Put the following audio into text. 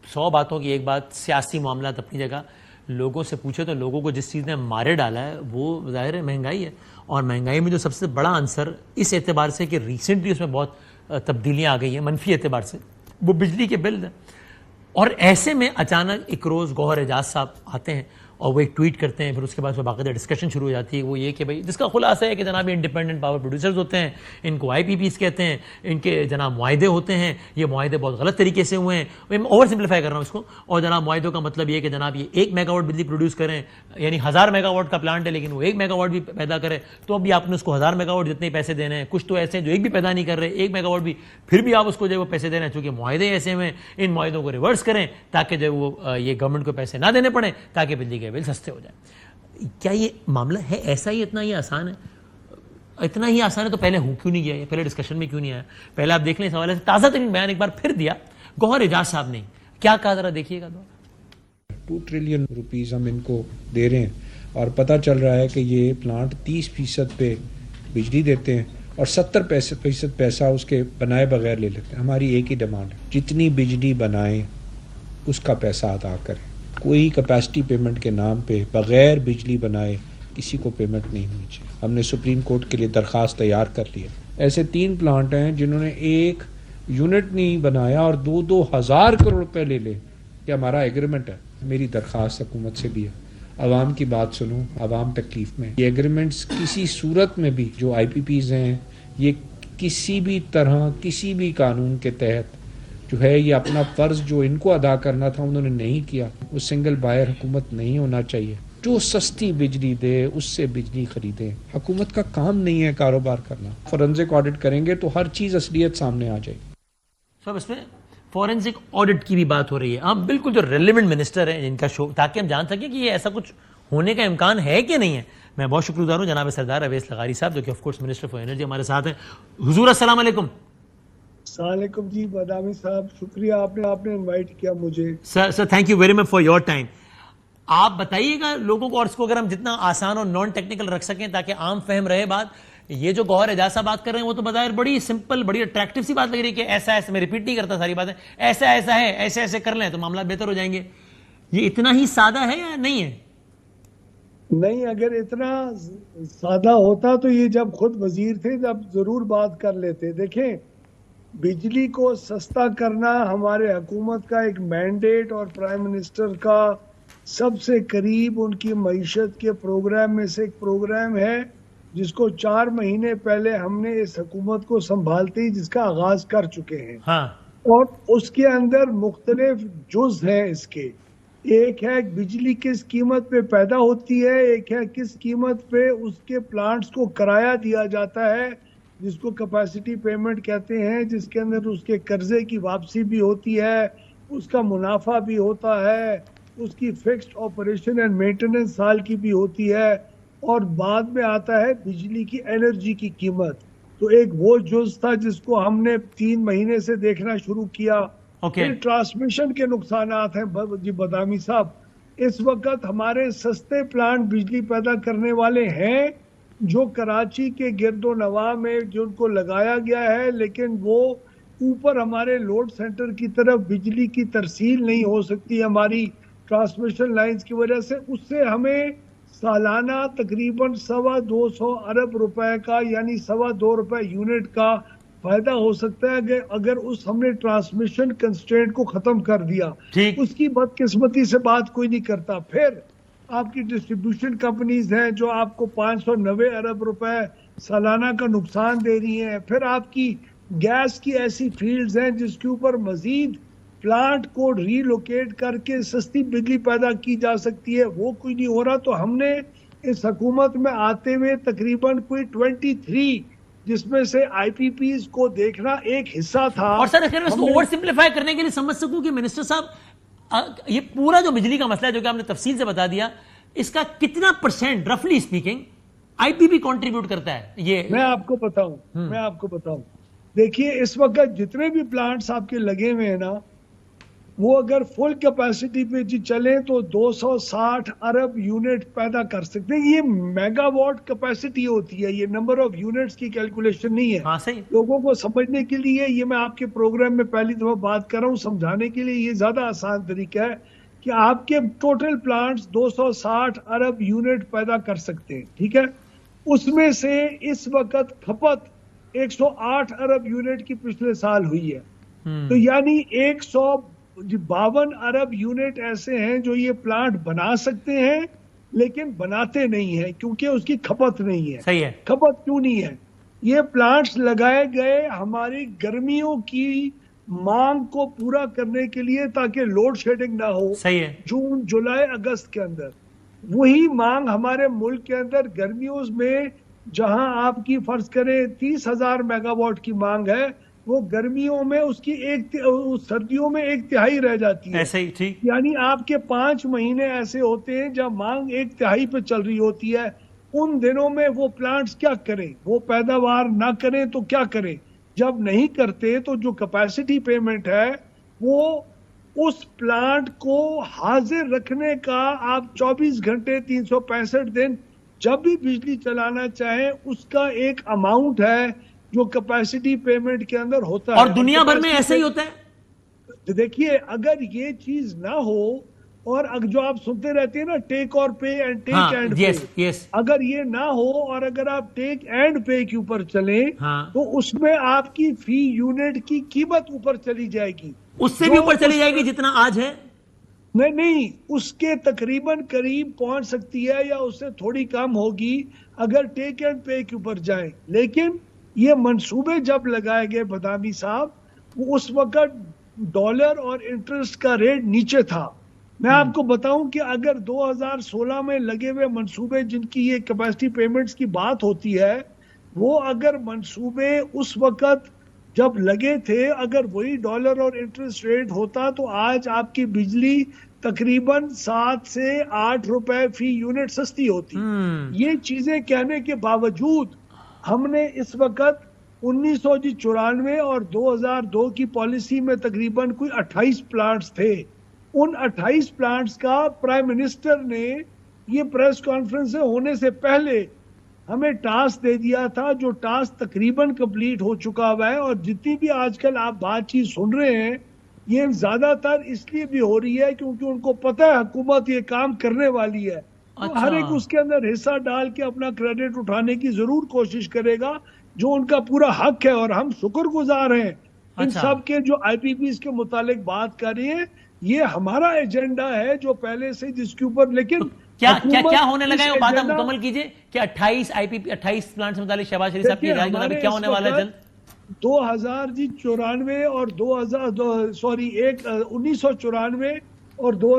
100 बातों की एक बात, सियासी मामला अपनी जगह, लोगों से पूछे तो लोगों को जिस चीज़ ने मारे डाला है वो ज़ाहिर है महंगाई है। और महंगाई में जो सबसे बड़ा आंसर इस एतबार से कि रिसेंटली उसमें बहुत तब्दीलियाँ आ गई हैं मनफी एतबार से, वो बिजली के बिल है। और ऐसे में अचानक एक रोज़ गौहर एजाज साहब आते हैं और वो एक ट्वीट करते हैं, फिर उसके बाद बाकायदा डिस्कशन शुरू हो जाती है। वो ये कि भाई जिसका खुलासा है कि जनाब इंडिपेंडेंट पावर प्रोड्यूसर्स होते हैं, इनको IPPs कहते हैं, इनके जनाब मुआहदे होते हैं, ये मुआहदे बहुत गलत तरीके से हुए हैं। मैं ओवर सिंप्लीफाई कर रहा हूँ इसको। और जनाब मुआहदों का मतलब ये कि जनाब ये 1 मेगावाट बिजली प्रोड्यूस करें, यानी 1000 मेगावाट का प्लांट है लेकिन वो 1 मेगावाट भी पैदा करे तो अभी आपने उसको 1000 मेगावाट जितने पैसे देने हैं। कुछ तो ऐसे हैं जो एक भी पैदा नहीं कर रहे, 1 मेगावाट भी, फिर भी आप उसको जो वो पैसे देना है, चूँकि मुआहदे ऐसे हुए, इन मुआहदों को रिवर्स करें ताकि जो वो ये गवर्नमेंट को पैसे ना देने पड़े, ताकि बिजली के बिल सस्ते हो जाए। क्या ये मामला है ऐसा ही, इतना ही आसान है? इतना ही आसान है तो पहले क्यों नहीं गया, पहले डिस्कशन में क्यों नहीं आया? पहले आप देख लें, इस हवाले से ताज़ा तरीन बयान एक बार फिर दिया गौहर एजाज साहब ने, क्या कहा जरा देखिएगा। 2 ट्रिलियन रुपीस हम इनको दे रहे हैं और पता चल रहा है कि ये प्लांट 30% पे बिजली देते हैं और 70% पैसा उसके बनाए बगैर ले लेते हैं। हमारी एक ही डिमांड है, जितनी बिजली बनाएं उसका पैसा अदा करें। कोई कैपेसिटी पेमेंट के नाम पे बगैर बिजली बनाए किसी को पेमेंट नहीं होनी चाहिए। हमने सुप्रीम कोर्ट के लिए दरखास्त तैयार कर ली है। ऐसे 3 प्लांट हैं जिन्होंने 1 यूनिट नहीं बनाया और 2-2 हज़ार करोड़ रुपए ले ले, ये हमारा एग्रीमेंट है। मेरी दरखास्त हुकूमत से भी है, आवाम की बात सुनो, आवाम तकलीफ में। ये एग्रीमेंट्स किसी सूरत में भी जो IPPs हैं, ये किसी भी तरह किसी भी कानून के तहत जो है ये अपना फर्ज जो इनको अदा करना था उन्होंने नहीं किया। वो सिंगल बायर हुकूमत नहीं होना चाहिए। जो सस्ती बिजली दे उससे बिजली खरीदें। हुकूमत का काम नहीं है कारोबार करना। फोरेंसिक ऑडिट करेंगे तो हर चीज असलियत सामने आ जाएगी। सब इसमें फॉरेंसिक ऑडिट की भी बात हो रही है। हम बिल्कुल जो रेलेवेंट मिनिस्टर हैं जिनका शो, ताकि हम जान सकें कि ये ऐसा कुछ होने का इम्कान है कि नहीं है। मैं बहुत शुक्रगुजार हूँ जनाब सरदार अवैस लगारी साहब, जो कि ऑफकोर्स मिनिस्टर फॉर एनर्जी हमारे साथ हैं। हुजूर अस्सलाम वालेकुम। सलाम जी बदामी साहब, शुक्रिया आपने इनवाइट किया मुझे। Sir thank you very much for your time. आप बताइएगा लोगों को, और इसको अगर हम जितना आसान और नॉन टेक्निकल रख सकें ताकि आम फहम रहे बात। ये जो गौहर एजाज साहब बात कर रहे हैं वो तो बज़ाहिर बड़ी सिंपल, बड़ी अट्रैक्टिव सी बात लग रही है कि ऐसा ऐसा, मैं रिपीट नहीं करता सारी बातें, ऐसा ऐसा है, ऐसे ऐसे कर लें तो मामला बेहतर हो जाएंगे। ये इतना ही सादा है या नहीं है? नहीं, अगर इतना सादा होता तो ये जब खुद वजीर थे तब जरूर बात कर लेते। देखें, बिजली को सस्ता करना हमारे हुकूमत का एक मैंडेट और प्राइम मिनिस्टर का सबसे करीब उनकी मईशत के प्रोग्राम में से एक प्रोग्राम है, जिसको 4 महीने पहले हमने इस हुकूमत को संभालते ही जिसका आगाज कर चुके हैं। हाँ। और उसके अंदर मुख्तलिफ जुज हैं इसके। एक है बिजली किस कीमत पे पैदा होती है, एक है किस कीमत पे उसके प्लांट्स को किराया दिया जाता है, जिसको कैपेसिटी पेमेंट कहते हैं, जिसके अंदर उसके कर्जे की वापसी भी होती है, उसका मुनाफा भी होता है, उसकी फिक्स्ड ऑपरेशन एंड मेंटेनेंस साल की भी होती है, और बाद में आता है बिजली की एनर्जी की कीमत। तो एक वो जुज था जिसको हमने 3 महीने से देखना शुरू किया। फिर ट्रांसमिशन के नुकसानात हैं जी बदामी साहब। इस वक्त हमारे सस्ते प्लांट बिजली पैदा करने वाले हैं जो कराची के गिरदो नवा में जिनको लगाया गया है, लेकिन वो ऊपर हमारे लोड सेंटर की तरफ बिजली की तरसील नहीं हो सकती हमारी ट्रांसमिशन लाइंस की वजह से। उससे हमें सालाना तकरीबन 225 अरब रुपए का, यानी 2.25 रुपए यूनिट का फायदा हो सकता है अगर उस हमने ट्रांसमिशन कंस्ट्रेंट को खत्म कर दिया। उसकी बदकिस्मती से बात कोई नहीं करता। फिर आपकी डिस्ट्रीब्यूशन कंपनीज हैं जो आपको 590 अरब रुपए सालाना का नुकसान दे रही हैं। फिर आपकी गैस की ऐसी फील्ड्स हैं जिसके ऊपर मजीद प्लांट को रीलोकेट करके सस्ती बिजली पैदा की जा सकती है, वो कोई नहीं हो रहा। तो हमने इस हुकूमत में आते हुए तकरीबन कोई 23, जिसमें से IPPs को देखना एक हिस्सा था। और सर अगर मैं इसको ओवर सिंप्लीफाई करने के लिए समझ सकूं कि मिनिस्टर साहब, ये पूरा जो बिजली का मसला है जो कि आपने तफसील से बता दिया, इसका कितना % रफली स्पीकिंग IPP कंट्रीब्यूट करता है? ये मैं आपको बताऊं। देखिए, इस वक्त जितने भी प्लांट्स आपके लगे हुए हैं ना, वो अगर फुल कैपेसिटी पे जी चले तो 260 अरब यूनिट पैदा कर सकते हैं। ये मेगावाट कैपेसिटी होती है, ये नंबर ऑफ यूनिट्स की कैलकुलेशन नहीं है। हाँ सही। लोगों को समझने के लिए ये मैं आपके प्रोग्राम में पहली दफा बात कर रहा हूँ, समझाने के लिए ये ज्यादा आसान तरीका है कि आपके टोटल प्लांट्स 260 अरब यूनिट पैदा कर सकते हैं, ठीक है। उसमें से इस वक्त खपत 108 अरब यूनिट की पिछले साल हुई है। तो यानी 152 अरब यूनिट ऐसे हैं जो ये प्लांट बना सकते हैं लेकिन बनाते नहीं है क्योंकि उसकी खपत नहीं है। सही है। खपत क्यों नहीं है? ये प्लांट्स लगाए गए हमारी गर्मियों की मांग को पूरा करने के लिए ताकि लोड शेडिंग ना हो। सही है। जून जुलाई अगस्त के अंदर वही मांग हमारे मुल्क के अंदर गर्मियों में, जहां आपकी फर्ज करें 30,000 मेगावाट की मांग है, वो गर्मियों में उसकी सर्दियों में 1/3 रह जाती है। ऐसे ही, ठीक। यानी आपके 5 महीने ऐसे होते हैं जब मांग 1/3 पे चल रही होती है। उन दिनों में वो प्लांट्स क्या करें? वो पैदावार ना करें तो क्या करें? जब नहीं करते तो जो कैपेसिटी पेमेंट है वो उस प्लांट को हाजिर रखने का आप 24 घंटे 365 दिन जब भी बिजली चलाना चाहें उसका एक अमाउंट है जो कैपेसिटी पेमेंट के अंदर होता है। और दुनिया भर में ऐसे ही होता है। देखिए, अगर ये चीज ना हो और जो आप सुनते रहते हैं ना, टेक और पे एंड टेक एंड पे, अगर ये ना हो और अगर आप टेक एंड पे के ऊपर चले तो उसमें आपकी फी यूनिट की कीमत ऊपर चली जाएगी, उससे भी ऊपर चली जाएगी जितना आज है। नहीं, उसके तकरीबन करीब पहुंच सकती है या उससे थोड़ी कम होगी अगर टेक एंड पे के ऊपर जाए। लेकिन ये मंसूबे जब लगाए गए बदामी साहब, वो उस वक्त डॉलर और इंटरेस्ट का रेट नीचे था। मैं आपको बताऊं कि अगर 2016 में लगे हुए मंसूबे जिनकी ये कैपेसिटी पेमेंट्स की बात होती है, वो अगर मंसूबे उस वक्त जब लगे थे अगर वही डॉलर और इंटरेस्ट रेट होता तो आज आपकी बिजली तकरीबन 7 से 8 रुपए फी यूनिट सस्ती होती। ये चीजें कहने के बावजूद हमने इस वक्त 1994 और 2002 की पॉलिसी में तकरीबन कोई 28 प्लांट्स थे। उन 28 प्लांट्स का प्राइम मिनिस्टर ने ये प्रेस कॉन्फ्रेंस होने से पहले हमें टास्क दे दिया था, जो टास्क तकरीबन कंप्लीट हो चुका हुआ है। और जितनी भी आजकल आप बातचीत सुन रहे हैं ये ज्यादातर इसलिए भी हो रही है क्योंकि उनको पता है हुकूमत ये काम करने वाली है। तो हर एक उसके अंदर हिस्सा डाल के अपना क्रेडिट उठाने की जरूर कोशिश करेगा, जो उनका पूरा हक है। और हम शुक्रगुजार हैं इन सब के जो IPPs के मुतालिक बात कर रही है। ये हमारा एजेंडा है जो पहले से जिसके ऊपर, लेकिन क्या होने लगा है वो बात आप मुकम्मल कीजिए कि 28 प्लांट से मुतालिक शहबाज शरीफ साहब की राय के मुताबिक क्या होने वाला है जल्द? 1994 और 1994 और